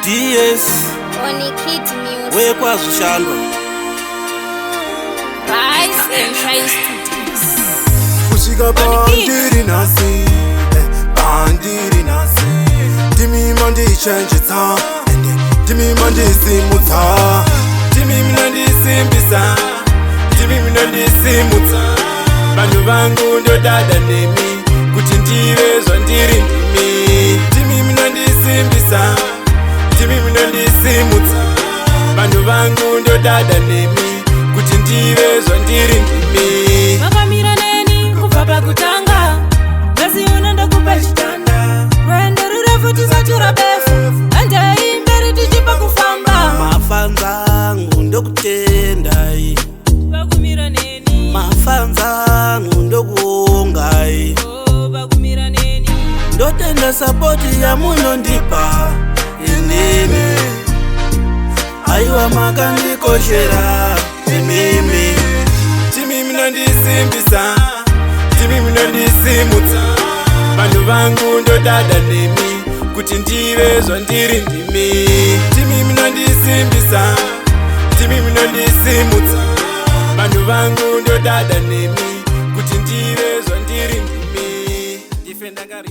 DS Onikid Music. wekwazi shalwa Rise and Shine Studios. Kushiga bandiri nasi, bandiri nasi. Dimi mandi change ta, dimi mandi simuta, dimi mandi simbisa, dimi mandi simuta. Bantu bangu ndo dada nemi, kuti ndiwe zvandiri ndimi. Dimi mandi simbisa, dimi mandi simuta. Bantu bangu ndo dada nemi, kuti ndiwe zvandiri ndimi. Makamira neni kubva kutanga, ngazi unoenda kupa chitanda. Rwendo rurefu tisatura befu, handei mberi tichipa kufamba. mafanzangu ndokutendai, Vakumira neni, mafanzangu ndokuongai, vakumira neni. ndotenda sapoti ya munondipa inini. Aiwa makandikoshera imimi, Timi mnandisimbisa, timi mnandisimutsa. Vanhu vangu ndo dada nemi, kuti ndive zvandiri ndimi. Timi mnandisimbisa, timi mnandisimutsa. Vanhu vangu ndo dada nemi, kuti ndive zvandiri ndimi. Ife ndakari